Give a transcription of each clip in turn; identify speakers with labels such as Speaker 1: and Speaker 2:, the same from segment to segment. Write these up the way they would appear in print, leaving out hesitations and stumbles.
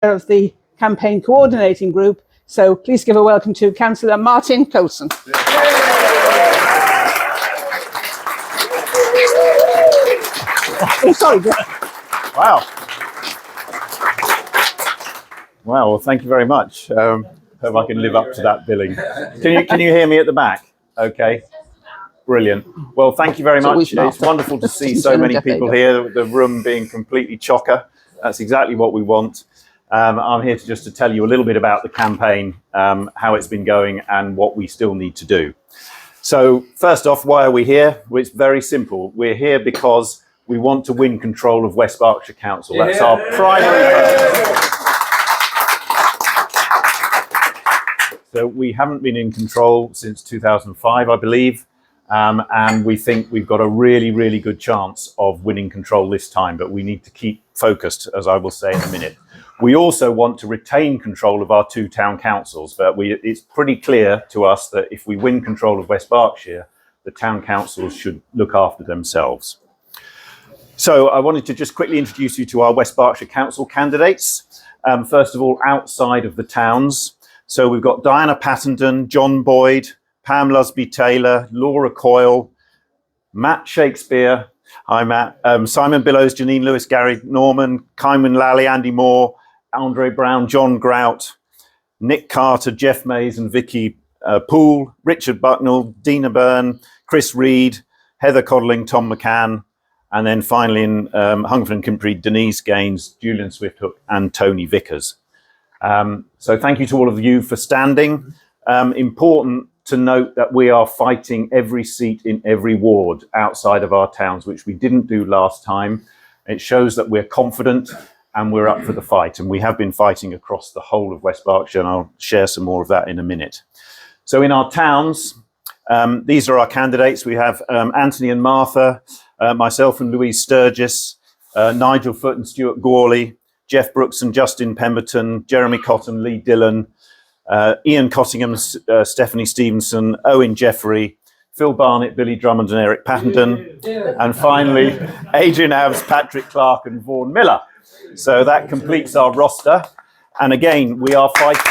Speaker 1: of the campaign coordinating group. So please give a welcome to Councillor Martin Coulson. Oh, sorry.
Speaker 2: Wow. Wow, well, thank you very much. Hope I can live up to that billing. Can you hear me at the back? Okay. Brilliant. Well, thank you very much. It's wonderful to see so many people here, the room being completely chocker. That's exactly what we want. I'm here just to tell you a little bit about the campaign, how it's been going and what we still need to do. So first off, why are we here? Well, it's very simple. We're here because we want to win control of West Berkshire Council. That's our primary purpose. So we haven't been in control since 2005, I believe. And we think we've got a really, really good chance of winning control this time, but we need to keep focused, as I will say in a minute. We also want to retain control of our 2 town councils, but it's pretty clear to us that if we win control of West Berkshire, the town councils should look after themselves. So I wanted to just quickly introduce you to our West Berkshire Council candidates. First of all, outside of the towns. So we've got Diana Pattenden, John Boyd, Pam Lusby-Taylor, Laura Coyle, Matt Shakespeare, hi Matt, Simon Billows, Janine Lewis, Gary Norman, Kyman Lally, Andy Moore, Andre Brown, John Grout, Nick Carter, Jeff Mays and Vicky Poole, Richard Bucknell, Dina Byrne, Chris Reed, Heather Codling, Tom McCann, and then finally in Hungerford and Kimpre, Denise Gaines, Julian Swifthook and Tony Vickers. So thank you to all of you for standing. Important to note that we are fighting every seat in every ward outside of our towns, which we didn't do last time. It shows that we're confident and we're up for the fight. And we have been fighting across the whole of West Berkshire, and I'll share some more of that in a minute. So in our towns, these are our candidates. We have Anthony and Martha, myself and Louise Sturgis, Nigel Foote and Stuart Gawley, Jeff Brooks and Justin Pemberton, Jeremy Cotton, Lee Dillon, Ian Cottingham, Stephanie Stevenson, Owen Jeffrey, Phil Barnett, Billy Drummond and Eric Pattenden, and finally Adrian Abs, Patrick Clark and Vaughan Miller. So that completes our roster. And again, we are fighting.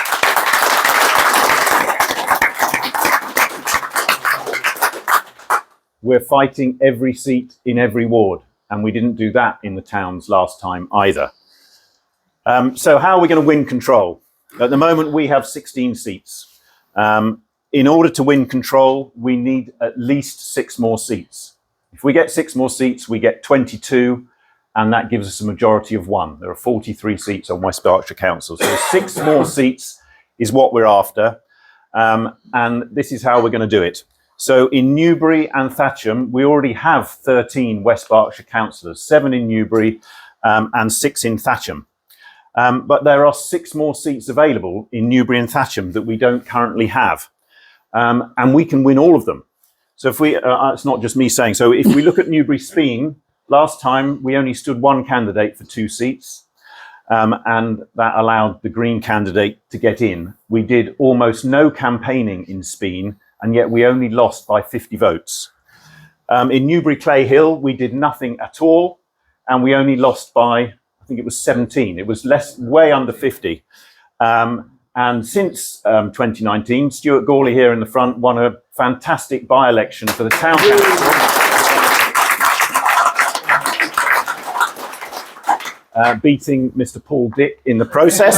Speaker 2: We're fighting every seat in every ward, and we didn't do that in the towns last time either. So how are we going to win control? At the moment, we have 16 seats. In order to win control, we need at least 6 more seats. If we get 6 more seats, we get 22, and that gives us a majority of 1. There are 43 seats on West Berkshire Council. So 6 more seats is what we're after, and this is how we're going to do it. So in Newbury and Thatcham, we already have 13 West Berkshire councillors, 7 in Newbury and 6 in Thatcham. But there are 6 more seats available in Newbury and Thatcham that we don't currently have. And we can win all of them. So if we, it's not just me saying, so if we look at Newbury Speen, last time we only stood 1 candidate for 2 seats. And that allowed the Green candidate to get in. We did almost no campaigning in Speen, and yet we only lost by 50 votes. In Newbury Clay Hill, we did nothing at all, and we only lost by, I think it was 17. It was way under 50. And since 2019, Stuart Gawley here in the front won a fantastic by-election for the town council. Beating Mr. Paul Dick in the process.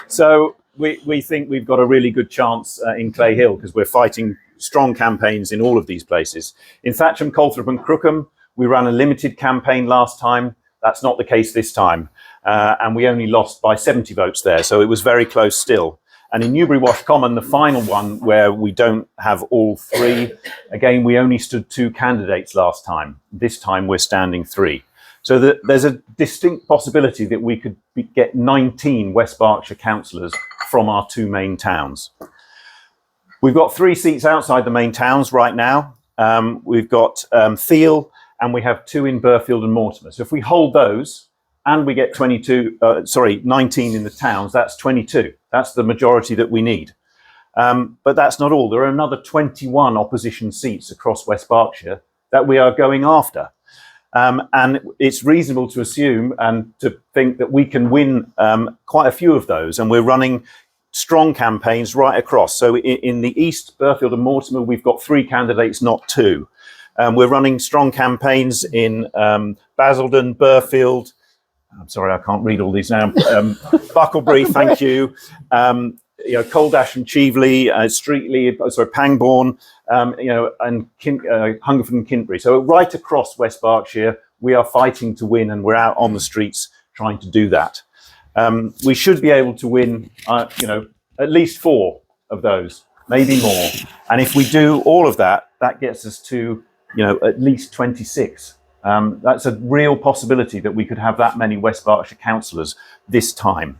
Speaker 2: So we think we've got a really good chance in Clay Hill because we're fighting strong campaigns in all of these places. In Thatcham, Colthorpe and Crookham, we ran a limited campaign last time. That's not the case this time. And we only lost by 70 votes there. So it was very close still. And in Newbury Wash Common, the final one where we don't have all 3, again, we only stood 2 candidates last time. This time we're standing 3. So there's a distinct possibility that we could get 19 West Berkshire councillors from our 2 main towns. We've got 3 seats outside the main towns right now. We've got Thiel, and we have 2 in Burfield and Mortimer. So if we hold those and we get 19 in the towns, that's 22. That's the majority that we need. But that's not all. There are another 21 opposition seats across West Berkshire that we are going after. And it's reasonable to assume and to think that we can win quite a few of those. And we're running strong campaigns right across. So in the East, Burfield and Mortimer, we've got 3 candidates, not 2. We're running strong campaigns in Basildon, Burfield. I'm sorry, I can't read all these now. Bucklebury, thank you. Coldash and Cheveley, Streatley, Pangbourne, and Hungerford and Kintbury. So right across West Berkshire, we are fighting to win, and we're out on the streets trying to do that. We should be able to win, at least 4 of those, maybe more. And if we do all of that, that gets us to, at least 26. That's a real possibility that we could have that many West Berkshire councillors this time.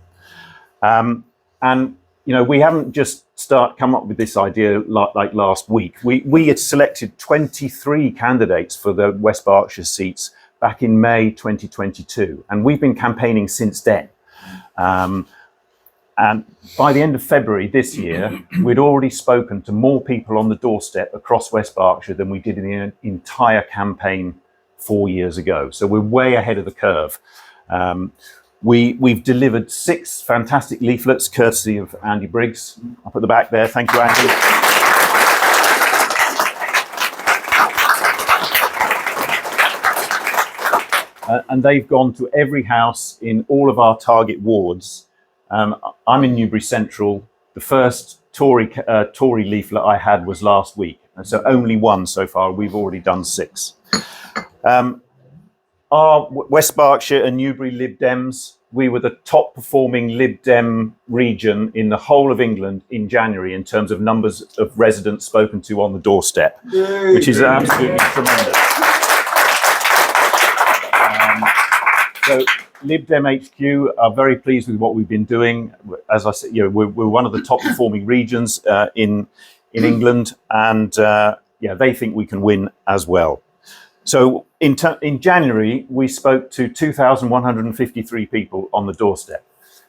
Speaker 2: And we haven't just come up with this idea like last week. We had selected 23 candidates for the West Berkshire seats back in May 2022, and we've been campaigning since then. And by the end of February this year, we'd already spoken to more people on the doorstep across West Berkshire than we did in the entire campaign 4 years ago. So we're way ahead of the curve. We've delivered 6 fantastic leaflets, courtesy of Andy Briggs up at the back there. Thank you, Andy. And they've gone to every house in all of our target wards. I'm in Newbury Central. The first Tory leaflet I had was last week. And so only 1 so far. We've already done 6. Our West Berkshire and Newbury Lib Dems, we were the top performing Lib Dem region in the whole of England in January in terms of numbers of residents spoken to on the doorstep, which is absolutely tremendous. So Lib Dem HQ are very pleased with what we've been doing. As I said, we're one of the top performing regions in England, and they think we can win as well. So in January, we spoke to 2,153 people on the doorstep.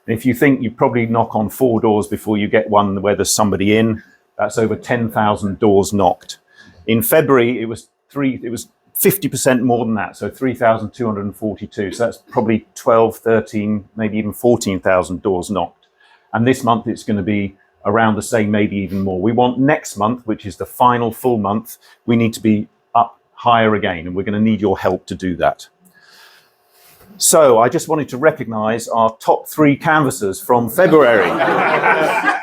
Speaker 2: And if you think you probably knock on 4 doors before you get one where there's somebody in, that's over 10,000 doors knocked. In February, it was 50% more than that, so 3,242. So that's probably 12, 13, maybe even 14,000 doors knocked. And this month, it's going to be around the same, maybe even more. We want next month, which is the final full month, we need to be higher again, and we're going to need your help to do that. So I just wanted to recognise our top 3 canvassers from February. I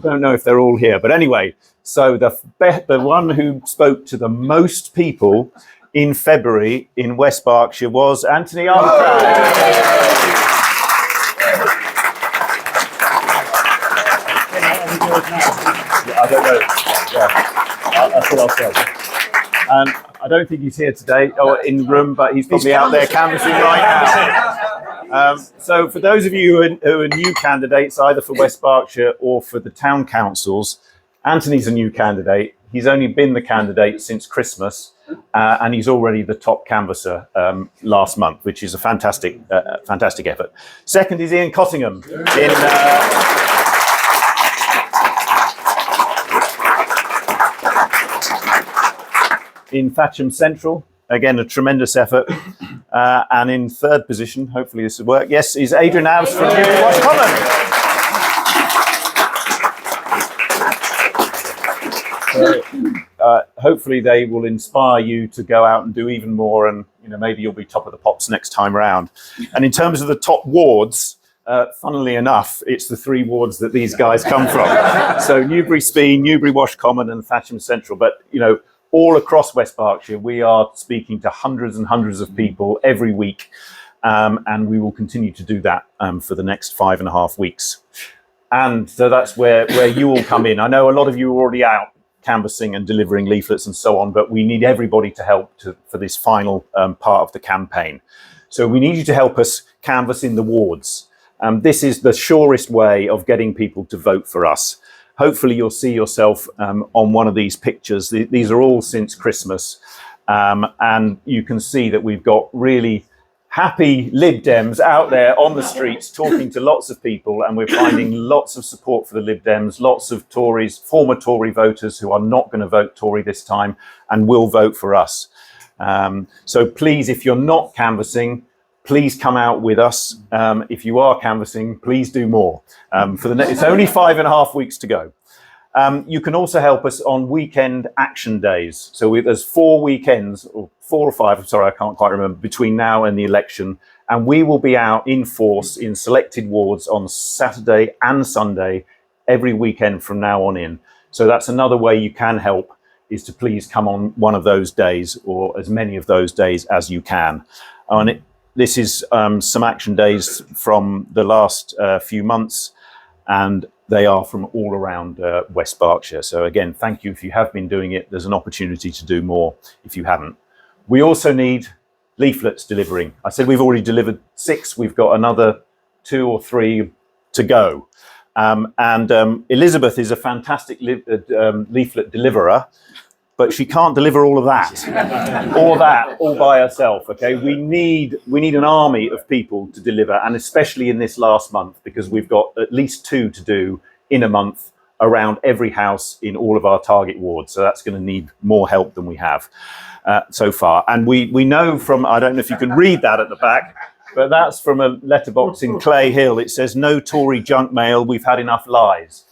Speaker 2: don't know if they're all here, but anyway, so the one who spoke to the most people in February in West Berkshire was Anthony Armstrong. I don't know. Yeah, that's what I'll say. I don't think he's here today or in the room, but he's probably out there canvassing right now. So for those of you who are new candidates, either for West Berkshire or for the town councils, Anthony's a new candidate. He's only been the candidate since Christmas, and he's already the top canvasser last month, which is a fantastic effort. Second is Ian Cottingham in Thatcham Central, again, a tremendous effort. And in 3rd position, hopefully this will work, yes, is Adrian Abs from Newbury Wash Common. So, hopefully they will inspire you to go out and do even more, and maybe you'll be top of the pops next time round. And in terms of the top wards, funnily enough, it's the 3 wards that these guys come from. So Newbury Speen, Newbury Wash Common and Thatcham Central. But, all across West Berkshire, we are speaking to hundreds and hundreds of people every week, and we will continue to do that for the next 5.5 weeks. And so that's where you all come in. I know a lot of you are already out canvassing and delivering leaflets and so on, but we need everybody to help for this final part of the campaign. So we need you to help us canvass in the wards. This is the surest way of getting people to vote for us. Hopefully you'll see yourself on one of these pictures. These are all since Christmas. And you can see that we've got really happy Lib Dems out there on the streets talking to lots of people, and we're finding lots of support for the Lib Dems, lots of Tories, former Tory voters who are not going to vote Tory this time and will vote for us. So please, if you're not canvassing, please come out with us. If you are canvassing, please do more. It's only 5.5 weeks to go. You can also help us on weekend action days. So there's 4 weekends, or 4 or 5, I'm sorry, I can't quite remember, between now and the election. And we will be out in force in selected wards on Saturday and Sunday, every weekend from now on in. So that's another way you can help, is to please come on one of those days, or as many of those days as you can. This is some action days from the last few months, and they are from all around West Berkshire. So again, thank you if you have been doing it. There's an opportunity to do more if you haven't. We also need leaflets delivering. I said we've already delivered 6. We've got another 2 or 3 to go. Elizabeth is a fantastic leaflet deliverer, but she can't deliver all of that, all by herself. Okay, we need an army of people to deliver, and especially in this last month, because we've got at least 2 to do in a month around every house in all of our target wards. So that's going to need more help than we have so far. And we know from, I don't know if you can read that at the back, but that's from a letterbox in Clay Hill. It says, "No Tory junk mail, we've had enough lies."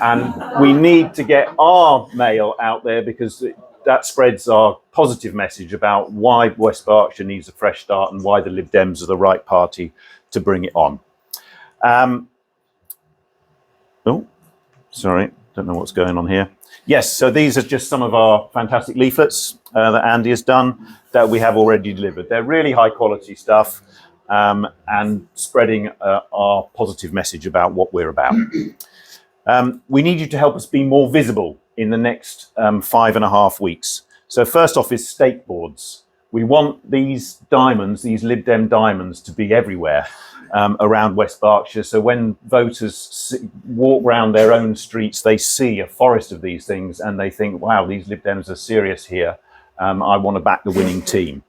Speaker 2: And we need to get our mail out there, because that spreads our positive message about why West Berkshire needs a fresh start and why the Lib Dems are the right party to bring it on. Oh, sorry, don't know what's going on here. Yes, so these are just some of our fantastic leaflets that Andy has done that we have already delivered. They're really high quality stuff, and spreading our positive message about what we're about. We need you to help us be more visible in the next 5.5 weeks. So first off is stake boards. We want these diamonds, these Lib Dem diamonds, to be everywhere around West Berkshire. So when voters walk around their own streets, they see a forest of these things and they think, wow, these Lib Dems are serious here. I want to back the winning team.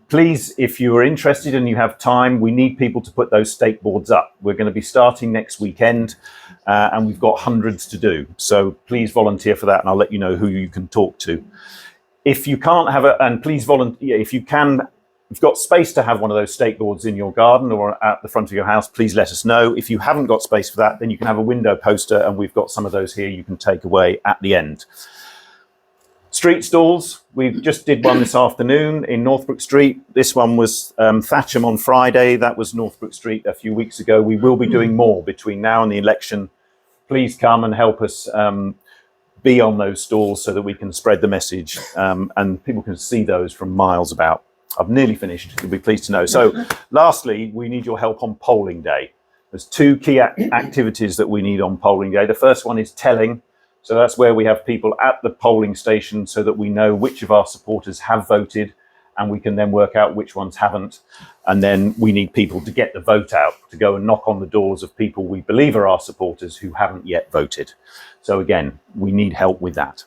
Speaker 2: Please, if you are interested and you have time, we need people to put those stake boards up. We're going to be starting next weekend, and we've got hundreds to do. So please volunteer for that, and I'll let you know who you can talk to. If you can't have and please volunteer, if you can, if you've got space to have one of those stake boards in your garden or at the front of your house, please let us know. If you haven't got space for that, then you can have a window poster, and we've got some of those here you can take away at the end. Street stalls, we just did one this afternoon in Northbrook Street. This one was Thatcham on Friday. That was Northbrook Street a few weeks ago. We will be doing more between now and the election. Please come and help us be on those stalls so that we can spread the message, and people can see those from miles about. I've nearly finished, you'll be pleased to know. So lastly, we need your help on polling day. There's 2 key activities that we need on polling day. The first one is telling. So that's where we have people at the polling station so that we know which of our supporters have voted, and we can then work out which ones haven't. And then we need people to get the vote out, to go and knock on the doors of people we believe are our supporters who haven't yet voted. So again, we need help with that.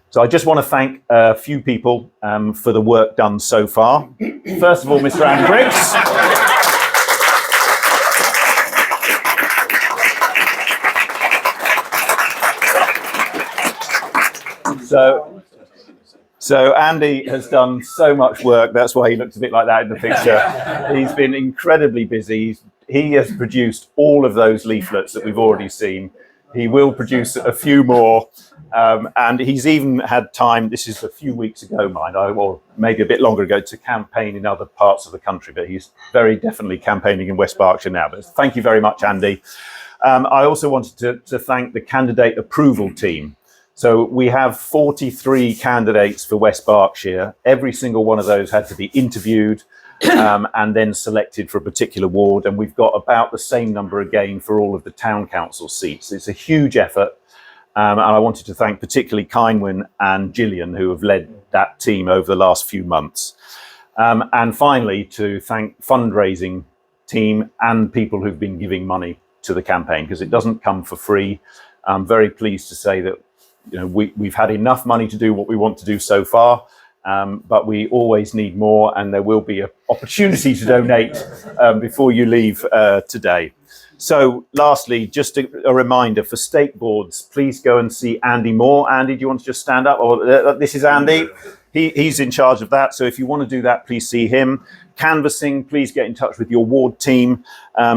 Speaker 2: So I just want to thank a few people for the work done so far. First of all, Mr. Andy Briggs. So Andy has done so much work. That's why he looks a bit like that in the picture. He's been incredibly busy. He has produced all of those leaflets that we've already seen. He will produce a few more. And he's even had time, this is a few weeks ago, or maybe a bit longer ago, to campaign in other parts of the country. But he's very definitely campaigning in West Berkshire now. But thank you very much, Andy. I also wanted to thank the candidate approval team. So we have 43 candidates for West Berkshire. Every single one of those had to be interviewed and then selected for a particular ward. And we've got about the same number again for all of the town council seats. It's a huge effort. And I wanted to thank particularly Kynwyn and Gillian, who have led that team over the last few months. And finally, to thank fundraising team and people who've been giving money to the campaign, because it doesn't come for free. I'm very pleased to say that we've had enough money to do what we want to do so far, but we always need more, and there will be an opportunity to donate before you leave today. So lastly, just a reminder for stake boards, please go and see Andy Moore. Andy, do you want to just stand up? Or this is Andy. He's in charge of that. So if you want to do that, please see him. Canvassing, please get in touch with your ward team.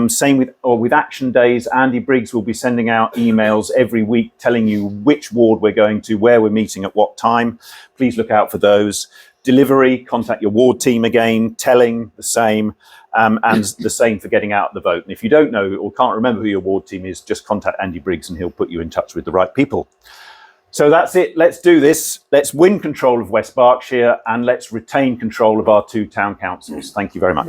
Speaker 2: Same with action days. Andy Briggs will be sending out emails every week telling you which ward we're going to, where we're meeting at what time. Please look out for those. Delivery, contact your ward team again. Telling, the same. And the same for getting out the vote. And if you don't know or can't remember who your ward team is, just contact Andy Briggs and he'll put you in touch with the right people. So that's it. Let's do this. Let's win control of West Berkshire and let's retain control of our 2 town councils. Thank you very much.